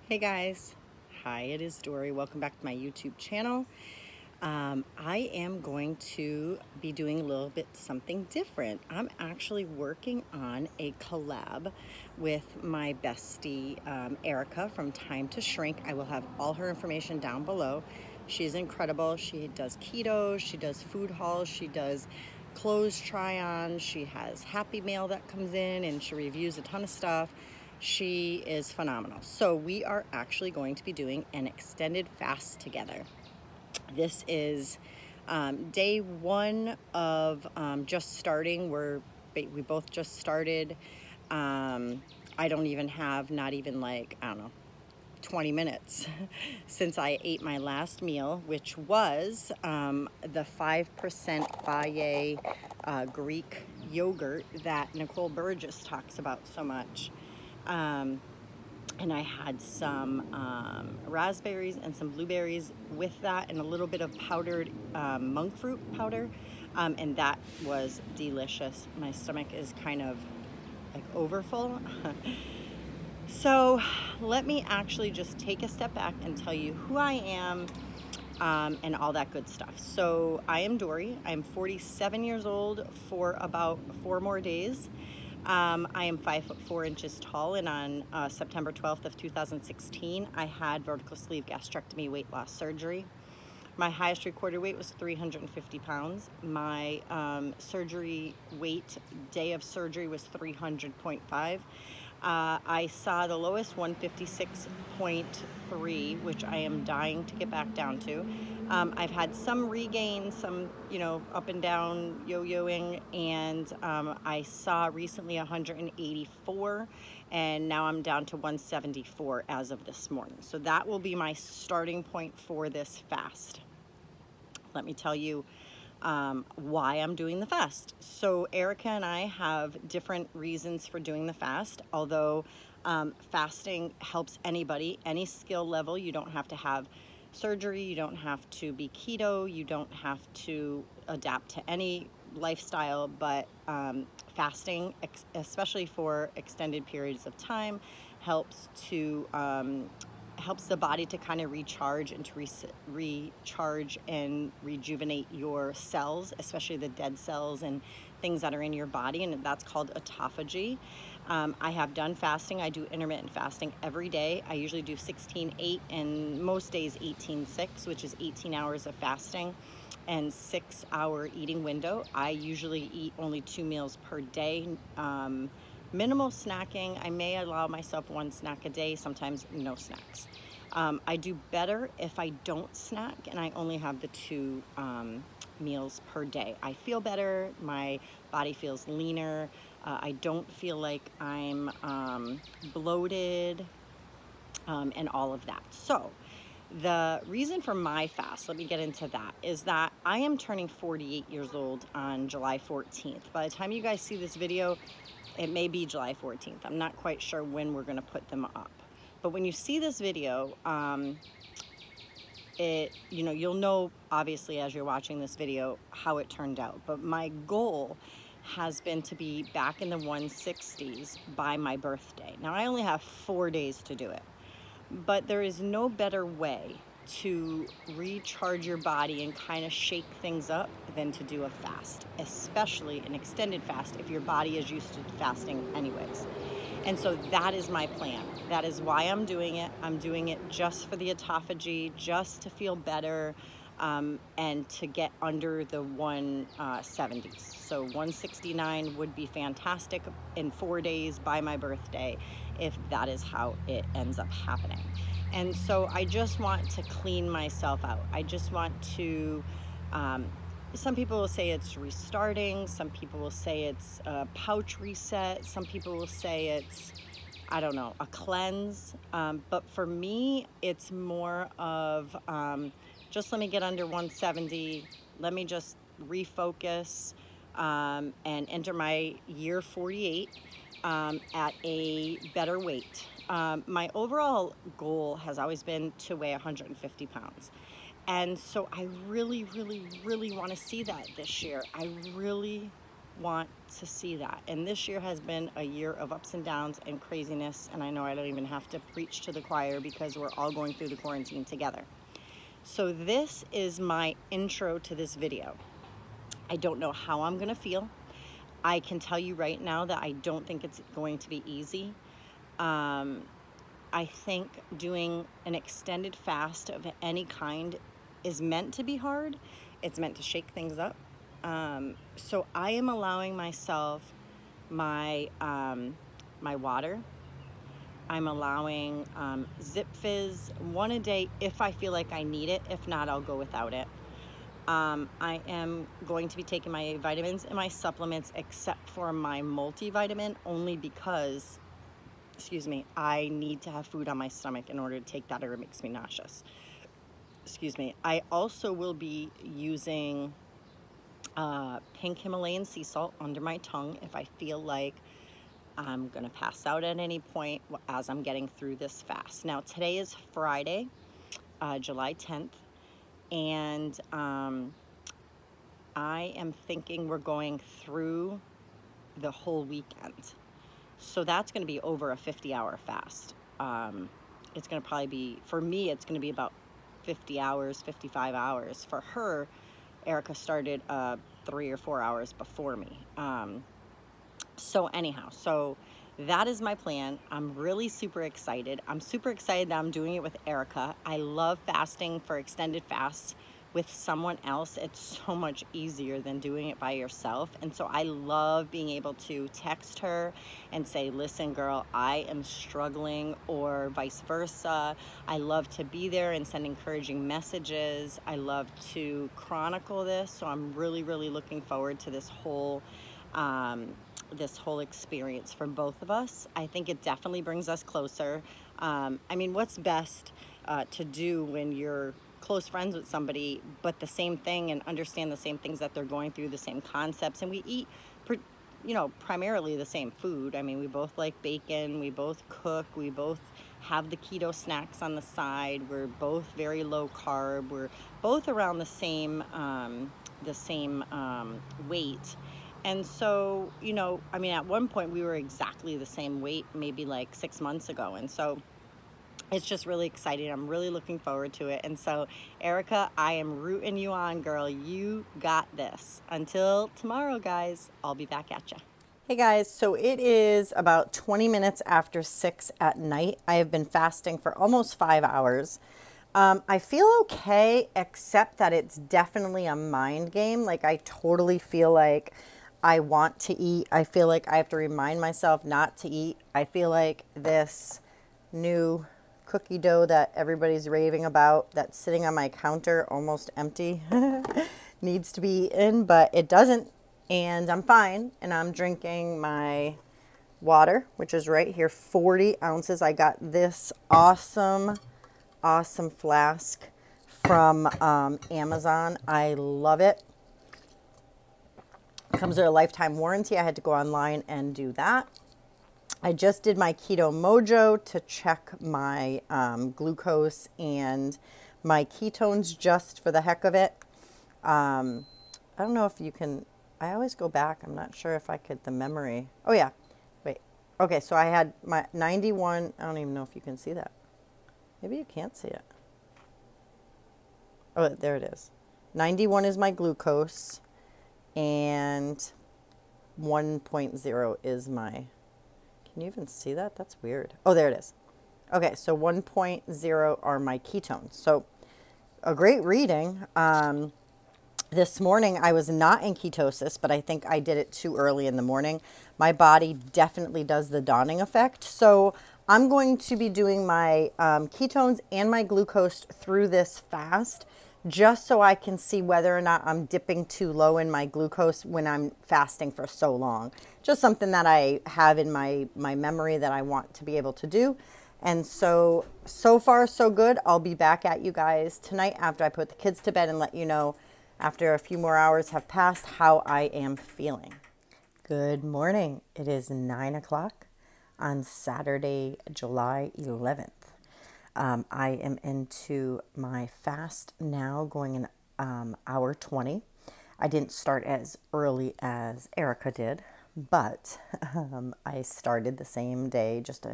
Hey guys, hi, it is Dory. Welcome back to my YouTube channel. I am going to be doing a little bit something different. I'm actually working on a collab with my bestie Erika from Time to Shrink. I will have all her information down below. She's incredible. She does keto, she does food hauls, she does clothes try-on, she has Happy Mail that comes in and she reviews a ton of stuff. She is phenomenal. So we are actually going to be doing an extended fast together. This is day one of just starting. We both just started. I don't even have not even like, I don't know, 20 minutes since I ate my last meal, which was the 5% Faye Greek yogurt that Nicole Burgess talks about so much. And I had some raspberries and some blueberries with that and a little bit of powdered monk fruit powder. And that was delicious. My stomach is kind of like overfull. So let me actually just take a step back and tell you who I am and all that good stuff. So I am Dory. I'm 47 years old for about 4 more days. I am 5'4" tall, and on September 12th of 2016, I had vertical sleeve gastrectomy weight loss surgery. My highest recorded weight was 350 pounds. My surgery weight, day of surgery, was 300.5. I saw the lowest 156.3, which I am dying to get back down to. I've had some regain, some, up and down yo-yoing, and I saw recently 184, and now I'm down to 174 as of this morning. So that will be my starting point for this fast. Let me tell you why I'm doing the fast. So Erika and I have different reasons for doing the fast, although fasting helps anybody, any skill level. You don't have to have surgery, you don't have to be keto, you don't have to adapt to any lifestyle, but fasting, especially for extended periods of time, helps the body to kind of recharge and to recharge and rejuvenate your cells, especially the dead cells and things that are in your body, and that's called autophagy. I have done fasting. I do intermittent fasting every day. I usually do 16-8 and most days 18-6, which is 18 hours of fasting and 6-hour eating window. I usually eat only 2 meals per day. Minimal snacking. I may allow myself 1 snack a day, sometimes no snacks. I do better if I don't snack and I only have the 2 meals per day. I feel better, my body feels leaner, I don't feel like I'm bloated, and all of that. So the reason for my fast, let me get into that, is that I am turning 48 years old on July 14th. By the time you guys see this video, it may be July 14th. I'm not quite sure when we're going to put them up. But when you see this video, you'll know, obviously, as you're watching this video, how it turned out. But my goal has been to be back in the 160s by my birthday. Now, I only have 4 days to do it. But there is no better way to recharge your body and kind of shake things up than to do a fast, especially an extended fast if your body is used to fasting anyways. And so that is my plan. That is why I'm doing it. I'm doing it just for the autophagy, just to feel better, and to get under the 170s. So 169 would be fantastic in 4 days by my birthday if that is how it ends up happening. And so I just want to clean myself out. I just want to, some people will say it's restarting, some people will say it's a pouch reset, some people will say it's, I don't know, a cleanse. But for me, it's more of just let me get under 170, let me just refocus and enter my year 48 at a better weight. My overall goal has always been to weigh 150 pounds. And so I really, really, really want to see that this year. I really, want to see that. And this year has been a year of ups and downs and craziness, and I know I don't even have to preach to the choir because we're all going through the quarantine together. So this is my intro to this video. I don't know how I'm gonna feel. I can tell you right now that I don't think it's going to be easy. I think doing an extended fast of any kind is meant to be hard. It's meant to shake things up. So I am allowing myself my water. I'm allowing Zip Fizz, one a day if I feel like I need it. If not, I'll go without it. I am going to be taking my vitamins and my supplements except for my multivitamin, only because, excuse me, I need to have food on my stomach in order to take that, or it makes me nauseous. Excuse me. I also will be using pink Himalayan sea salt under my tongue if I feel like I'm gonna pass out at any point as I'm getting through this fast. Now today is Friday, July 10th, and I am thinking we're going through the whole weekend. So that's gonna be over a 50-hour fast. It's gonna probably be, for me, it's gonna be about 50 hours, 55 hours. For her, Erika started 3 or 4 hours before me. So anyhow, so that is my plan. I'm really super excited. I'm super excited that I'm doing it with Erika. I love fasting for extended fasts with someone else. It's so much easier than doing it by yourself. And so I love being able to text her and say, listen, girl, I am struggling, or vice versa. I love to be there and send encouraging messages. I love to chronicle this. So I'm really, really looking forward to this whole experience for both of us. I think it definitely brings us closer. I mean, what's best to do when you're close friends with somebody, but the same thing and understand the same things that they're going through, the same concepts, and we eat, primarily the same food. I mean, we both like bacon, we both cook, we both have the keto snacks on the side, we're both very low carb, we're both around the same weight. And so, I mean, at one point we were exactly the same weight, maybe like 6 months ago. And so it's just really exciting. I'm really looking forward to it. And so, Erika, I am rooting you on, girl. You got this. Until tomorrow, guys, I'll be back at ya. Hey guys, so it is about 20 minutes after 6 at night. I have been fasting for almost 5 hours. I feel okay, except that it's definitely a mind game. Like, I totally feel like I want to eat. I feel like I have to remind myself not to eat. I feel like this new cookie dough that everybody's raving about, that's sitting on my counter almost empty, needs to be eaten, but it doesn't. And I'm fine. And I'm drinking my water, which is right here, 40 ounces. I got this awesome flask from Amazon. I love it. Comes with a lifetime warranty. I had to go online and do that. I just did my Keto Mojo to check my glucose and my ketones just for the heck of it. I don't know if you can, I always go back. I'm not sure if I could, the memory. Oh yeah, wait. Okay, so I had my 91, I don't even know if you can see that. Maybe you can't see it. Oh, there it is. 91 is my glucose, and 1.0 is my, can you even see that? That's weird. Oh, there it is. Okay, so 1.0 are my ketones. So a great reading. This morning I was not in ketosis, but I think I did it too early in the morning. My body definitely does the dawning effect. So I'm going to be doing my ketones and my glucose through this fast, just so I can see whether or not I'm dipping too low in my glucose when I'm fasting for so long. Just something that I have in my memory that I want to be able to do. And so far so good. I'll be back at you guys tonight after I put the kids to bed and let you know, after a few more hours have passed, how I am feeling. Good morning. It is 9 o'clock on Saturday, July 11th. I am into my fast now, going in hour 20. I didn't start as early as Erika did, but I started the same day, just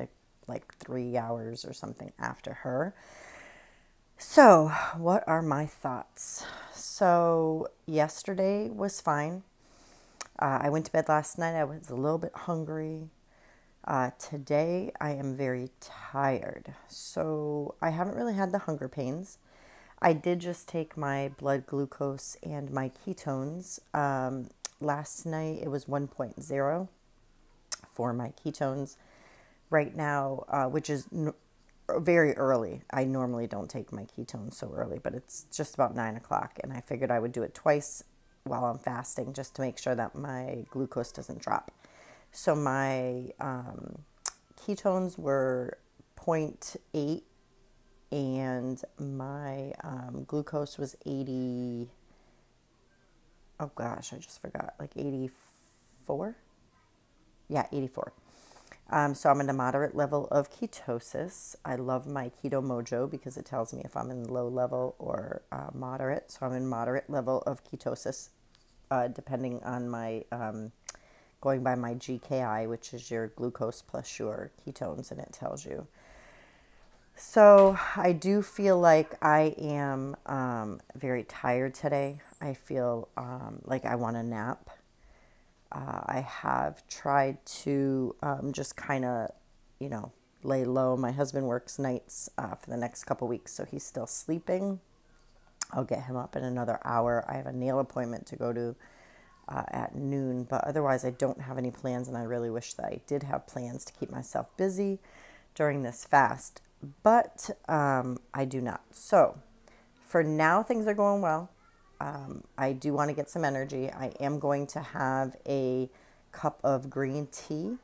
like 3 hours or something after her. So, what are my thoughts? So, yesterday was fine. I went to bed last night. I was a little bit hungry. Today, I am very tired. So, I haven't really had the hunger pains. I did just take my blood glucose and my ketones. Last night, it was 1.0 for my ketones. Right now, which is very early. I normally don't take my ketones so early, but it's just about 9 o'clock, and I figured I would do it twice while I'm fasting just to make sure that my glucose doesn't drop. So my ketones were 0.8, and my glucose was 80. Oh gosh, I just forgot, like 84? Yeah, 84. So I'm in a moderate level of ketosis. I love my Keto Mojo because it tells me if I'm in low level or moderate. So I'm in moderate level of ketosis, depending on my, going by my GKI, which is your glucose plus your ketones, and it tells you. So I do feel like I am very tired today. I feel like I want a nap. I have tried to just kind of, lay low. My husband works nights for the next couple weeks, so he's still sleeping. I'll get him up in another hour. I have a nail appointment to go to at noon, but otherwise I don't have any plans, and I really wish that I did have plans to keep myself busy during this fast, but I do not. So for now, things are going well. I do want to get some energy. I am going to have a cup of green tea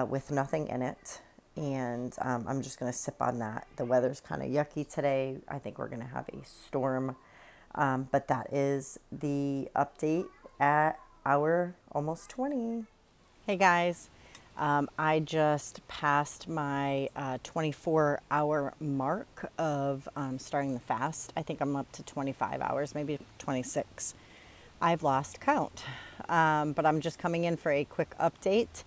with nothing in it, and I'm just going to sip on that. The weather's kind of yucky today. I think we're going to have a storm, but that is the update at hour almost 20. Hey guys, I just passed my 24-hour mark of starting the fast. I think I'm up to 25 hours, maybe 26. I've lost count, but I'm just coming in for a quick update.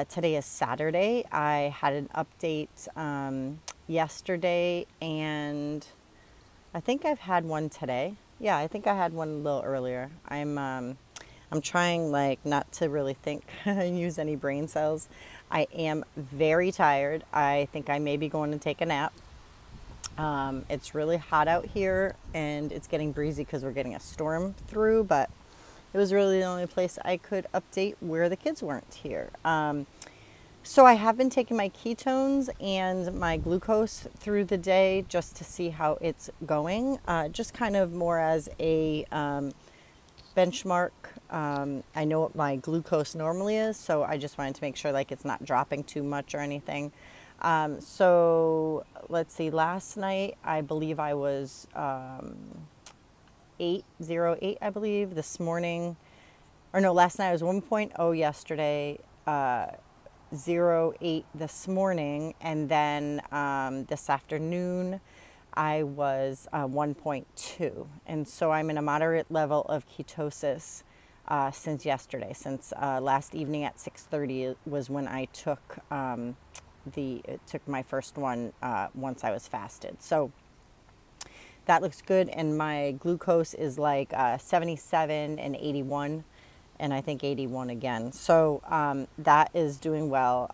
Today is Saturday. I had an update yesterday, and I think I've had one today. Yeah, I think I had one a little earlier. I'm trying not to really think and use any brain cells. I am very tired. I think I may be going to take a nap. It's really hot out here, and it's getting breezy because we're getting a storm through, but it was really the only place I could update where the kids weren't here. So I have been taking my ketones and my glucose through the day just to see how it's going, just kind of more as a benchmark. I know what my glucose normally is, so I just wanted to make sure it's not dropping too much or anything. So let's see, last night I believe I was 808, I believe. This morning, or no, last night I was 1.0, yesterday 0.8 this morning, and then this afternoon I was 1.2, and so I'm in a moderate level of ketosis since yesterday, since last evening at 6:30 was when I took took my first one once I was fasted. So that looks good, and my glucose is 77 and 81, and I think 81 again. So that is doing well.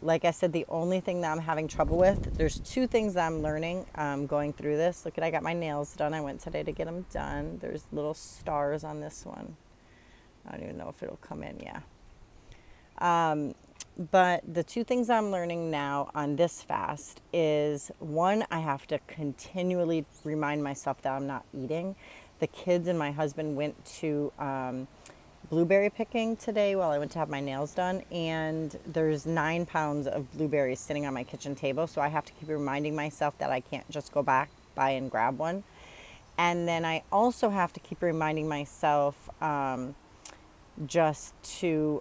Like I said, the only thing that I'm having trouble with, there's two things that I'm learning going through this. Look, I got my nails done. I went today to get them done. There's little stars on this one. I don't even know if it'll come in, yeah. But the two things I'm learning now on this fast is, one, I have to continually remind myself that I'm not eating. The kids and my husband went to blueberry picking today while I went to have my nails done, and there's 9 pounds of blueberries sitting on my kitchen table, so I have to keep reminding myself that I can't just go back by and grab one. And then I also have to keep reminding myself just to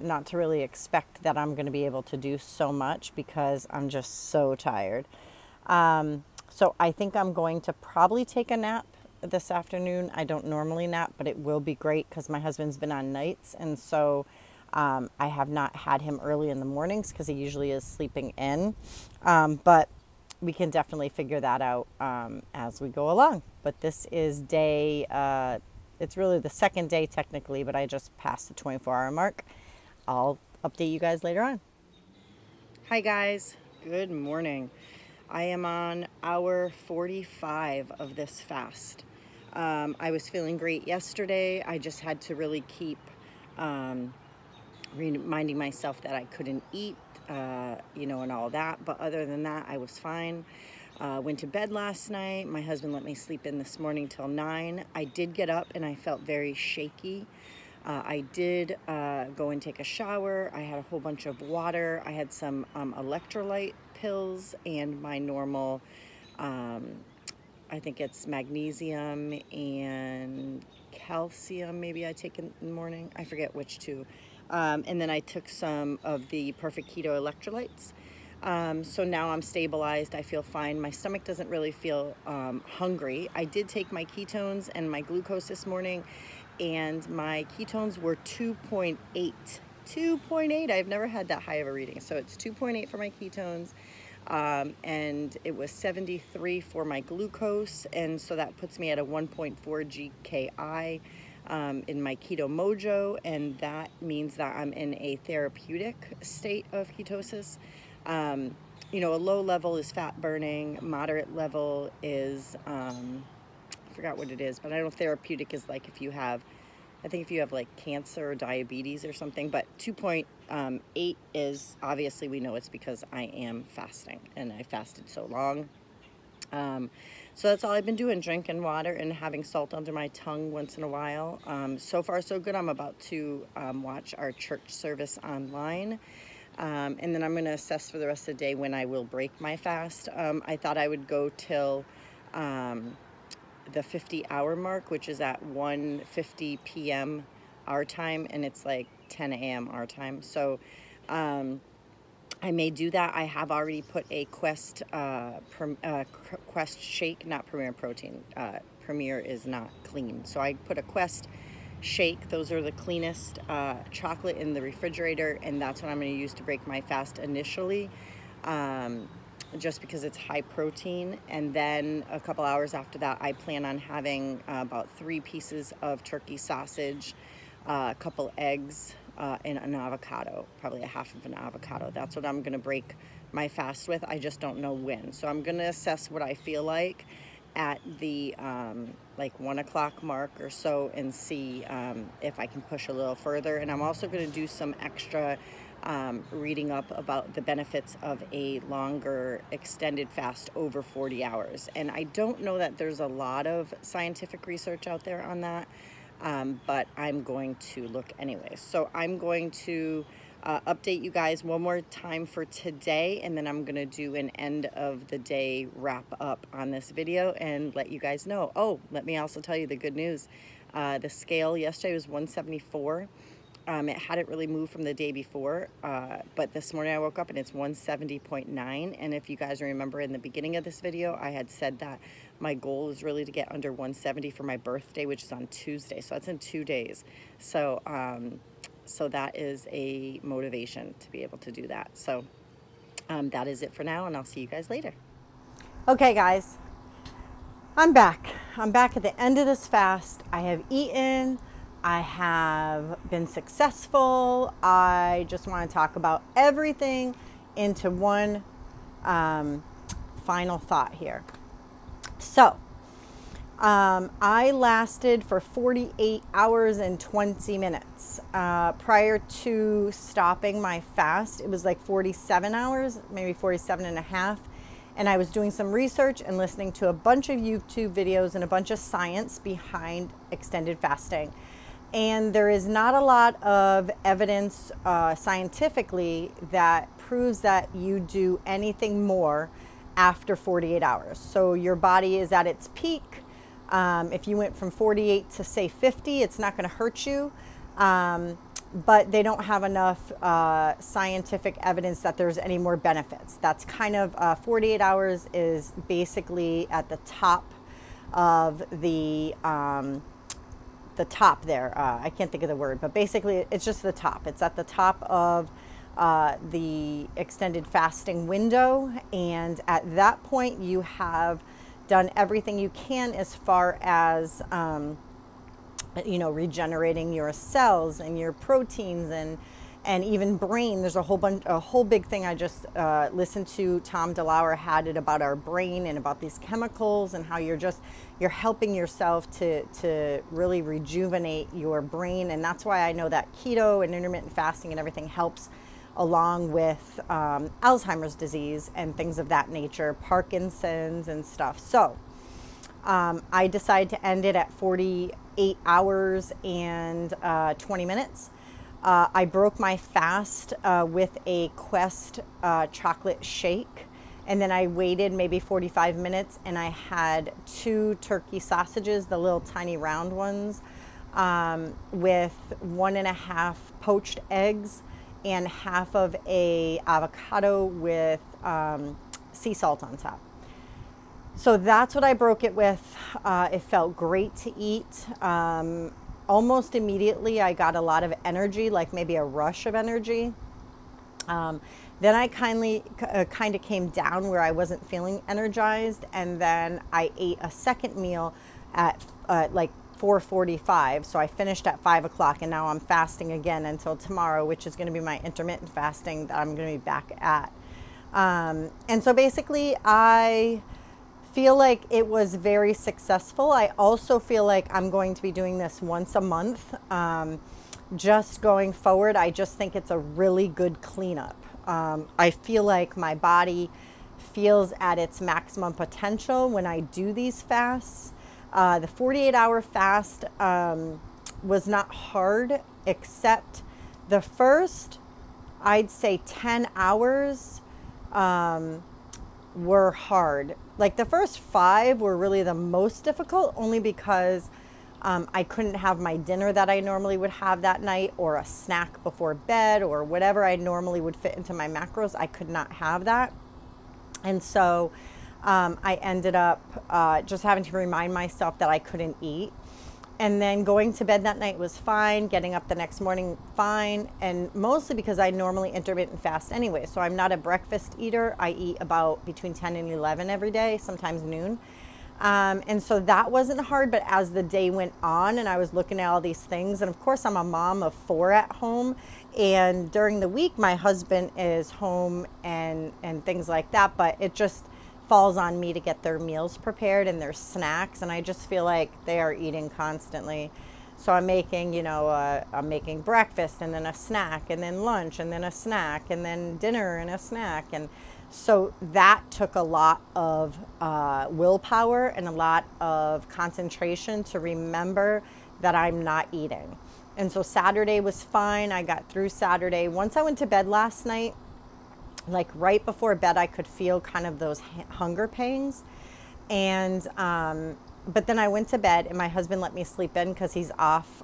not to really expect that I'm going to be able to do so much, because I'm just so tired. So I think I'm going to probably take a nap this afternoon. I don't normally nap, but it will be great because my husband's been on nights, and so I have not had him early in the mornings because he usually is sleeping in. But we can definitely figure that out as we go along. But this is day, it's really the second day technically, but I just passed the 24-hour mark. I'll update you guys later on. Hi guys, good morning. I am on hour 45 of this fast. I was feeling great yesterday. I just had to really keep reminding myself that I couldn't eat, and all that. But other than that, I was fine. Went to bed last night. My husband let me sleep in this morning till 9. I did get up and I felt very shaky. I did go and take a shower. I had a whole bunch of water. I had some electrolyte pills and my normal, I think it's magnesium and calcium maybe I take in the morning. I forget which two. And then I took some of the Perfect Keto electrolytes. So now I'm stabilized. I feel fine. My stomach doesn't really feel hungry. I did take my ketones and my glucose this morning, and my ketones were 2.8. 2.8. I've never had that high of a reading. So it's 2.8 for my ketones, and it was 73 for my glucose, and so that puts me at a 1.4 GKI in my Keto Mojo, and that means that I'm in a therapeutic state of ketosis. A low level is fat burning, moderate level is, I forgot what it is, but I know therapeutic is like if you have like cancer or diabetes or something, but 2.8 is, obviously we know it's because I am fasting, and I fasted so long. So that's all I've been doing, drinking water and having salt under my tongue once in a while. So far so good. I'm about to watch our church service online. And then I'm going to assess for the rest of the day when I will break my fast. I thought I would go till the 50-hour mark, which is at 1:50 p.m. our time, and it's like 10 a.m. our time. So I may do that. I have already put a Quest shake, not Premier Protein. Premier is not clean. So I put a Quest shake. Those are the cleanest chocolate in the refrigerator, and that's what I'm going to use to break my fast initially, just because it's high protein. And then a couple hours after that, I plan on having about 3 pieces of turkey sausage, a couple eggs, and an avocado, probably a half of an avocado. That's what I'm going to break my fast with. I just don't know when. So I'm going to assess what I feel like at the like 1 o'clock mark or so, and see if I can push a little further. And I'm also going to do some extra reading up about the benefits of a longer extended fast over 40 hours. And I don't know that there's a lot of scientific research out there on that, but I'm going to look anyway. So I'm going to update you guys one more time for today, and then I'm gonna do an end of the day wrap up on this video and let you guys know. Oh, let me also tell you the good news. The scale yesterday was 174. It hadn't really moved from the day before, but this morning I woke up and it's 170.9. And if you guys remember in the beginning of this video, I had said that my goal is really to get under 170 for my birthday, which is on Tuesday. So that's in 2 days. So, so that is a motivation to be able to do that. So that is it for now, and I'll see you guys later. Okay, guys, I'm back. I'm back at the end of this fast. I have eaten. I have been successful. I just want to talk about everything into one final thought here. So, I lasted for 48 hours and 20 minutes. Prior to stopping my fast, it was like 47 hours, maybe 47 and a half. And I was doing some research and listening to a bunch of YouTube videos and a bunch of science behind extended fasting. And there is not a lot of evidence scientifically that proves that you do anything more after 48 hours. So your body is at its peak. If you went from 48 to say 50, it's not going to hurt you. But they don't have enough scientific evidence that there's any more benefits. That's kind of 48 hours is basically at the top of the top there. I can't think of the word, but basically it's just the top. It's at the top of the extended fasting window, and at that point you have done everything you can as far as regenerating your cells and your proteins and even brain. There's a whole big thing I just listened to. Tom DeLauer had it about our brain and about these chemicals and how you're helping yourself to really rejuvenate your brain. And that's why I know that keto and intermittent fasting and everything helps, along with Alzheimer's disease and things of that nature, Parkinson's and stuff. So I decided to end it at 48 hours and 20 minutes. I broke my fast with a Quest chocolate shake, and then I waited maybe 45 minutes and I had 2 turkey sausages, the little tiny round ones, with 1.5 poached eggs and half of a avocado with sea salt on top. So that's what I broke it with. It felt great to eat. Almost immediately I got a lot of energy, like maybe a rush of energy. Then I kind of came down where I wasn't feeling energized, and then I ate a second meal at like 4:45. So I finished at 5 o'clock, and now I'm fasting again until tomorrow, which is going to be my intermittent fasting that I'm going to be back at. And so basically I feel like it was very successful. I also feel like I'm going to be doing this once a month. Just going forward, I just think it's a really good cleanup. I feel like my body feels at its maximum potential when I do these fasts. The 48-hour fast was not hard, except the first, I'd say 10 hours were hard. Like the first 5 were really the most difficult, only because I couldn't have my dinner that I normally would have that night, or a snack before bed, or whatever I normally would fit into my macros. I could not have that. And so I ended up just having to remind myself that I couldn't eat. And then going to bed that night was fine. Getting up the next morning, fine. And mostly because I normally intermittent fast anyway. So I'm not a breakfast eater. I eat about between 10 and 11 every day, sometimes noon. And so that wasn't hard. But as the day went on and I was looking at all these things, and of course I'm a mom of 4 at home. And during the week, my husband is home and things like that. But it just falls on me to get their meals prepared and their snacks, and I just feel like they are eating constantly. So I'm making, I'm making breakfast and then a snack and then lunch and then a snack and then dinner and a snack. And so that took a lot of willpower and a lot of concentration to remember that I'm not eating. And so Saturday was fine. I got through Saturday. Once I went to bed last night, like right before bed, I could feel kind of those hunger pangs. And but then I went to bed, and my husband let me sleep in because he's off.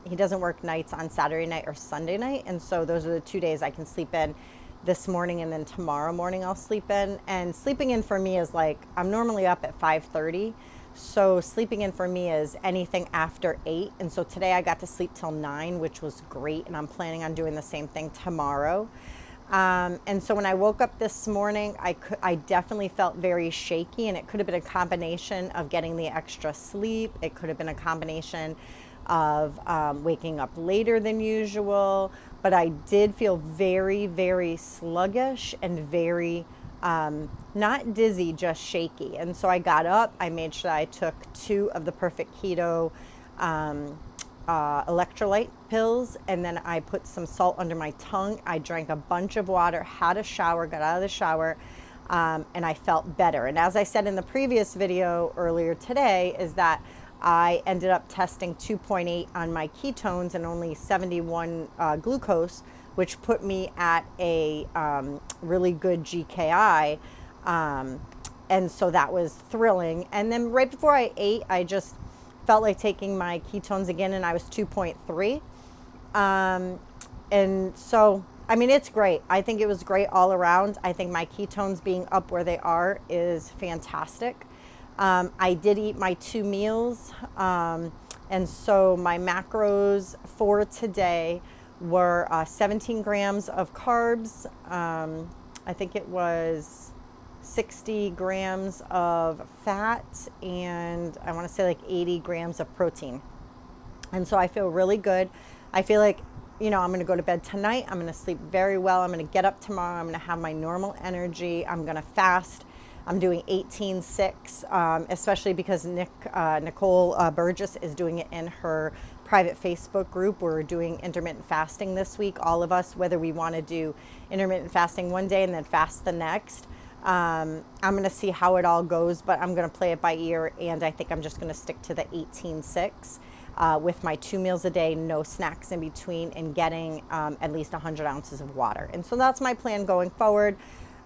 He doesn't work nights on Saturday night or Sunday night. And so those are the 2 days I can sleep in, this morning, and then tomorrow morning I'll sleep in. And sleeping in for me is like, I'm normally up at 5:30. So sleeping in for me is anything after 8. And so today I got to sleep till 9, which was great. And I'm planning on doing the same thing tomorrow. And so when I woke up this morning, I definitely felt very shaky, and it could have been a combination of getting the extra sleep. It could have been a combination of waking up later than usual, but I did feel very, very sluggish and very, not dizzy, just shaky. And so I got up, I made sure I took 2 of the Perfect Keto electrolyte pills, and then I put some salt under my tongue. I drank a bunch of water, had a shower, got out of the shower, and I felt better. And as I said in the previous video earlier today, is that I ended up testing 2.8 on my ketones and only 71 glucose, which put me at a really good GKI. And so that was thrilling. And then right before I ate, I just felt like taking my ketones again, and I was 2.3. And so, I mean, it's great. I think it was great all around. I think my ketones being up where they are is fantastic. I did eat my 2 meals, and so my macros for today were 17 grams of carbs. I think it was 60 grams of fat, and I want to say like 80 grams of protein. And so I feel really good. I feel like, you know, I'm going to go to bed tonight. I'm going to sleep very well. I'm going to get up tomorrow. I'm going to have my normal energy. I'm going to fast. I'm doing 18-6, especially because Nicole Burgess is doing it in her private Facebook group. We're doing intermittent fasting this week, all of us, whether we want to do intermittent fasting one day and then fast the next. I'm going to see how it all goes, but I'm going to play it by ear, and I think I'm just going to stick to the 18-6 with my 2 meals a day, no snacks in between, and getting at least 100 ounces of water. And so that's my plan going forward.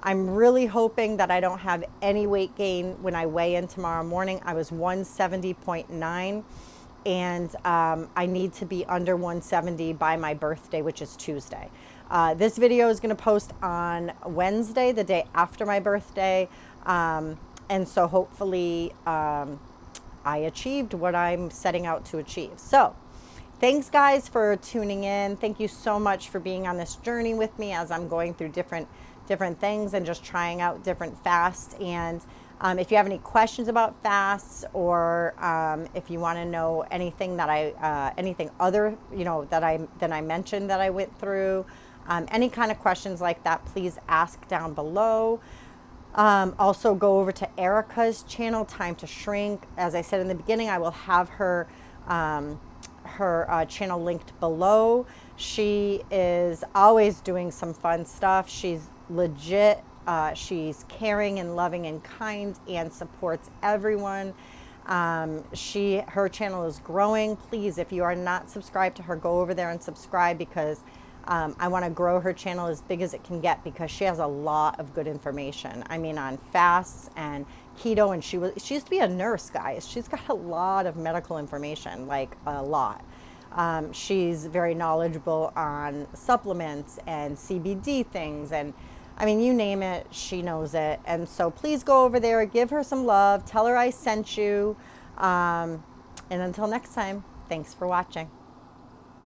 I'm really hoping that I don't have any weight gain when I weigh in tomorrow morning. I was 170.9, and I need to be under 170 by my birthday, which is Tuesday. This video is going to post on Wednesday, the day after my birthday, and so hopefully I achieved what I'm setting out to achieve. So thanks guys for tuning in. Thank you so much for being on this journey with me as I'm going through different things and just trying out different fasts. And if you have any questions about fasts, or if you want to know anything that anything other, you know, that I mentioned that I went through, any kind of questions like that, please ask down below. Also go over to Erika's channel, Time to Shrink. As I said in the beginning, I will have her channel linked below. She is always doing some fun stuff. She's legit. She's caring and loving and kind and supports everyone. Her channel is growing. Please, if you are not subscribed to her, go over there and subscribe, because I want to grow her channel as big as it can get, because she has a lot of good information. I mean, on fasts and keto, and she used to be a nurse, guys. She's got a lot of medical information, like a lot. She's very knowledgeable on supplements and CBD things, and I mean, you name it, she knows it. And so please go over there, give her some love, tell her I sent you. And until next time, thanks for watching.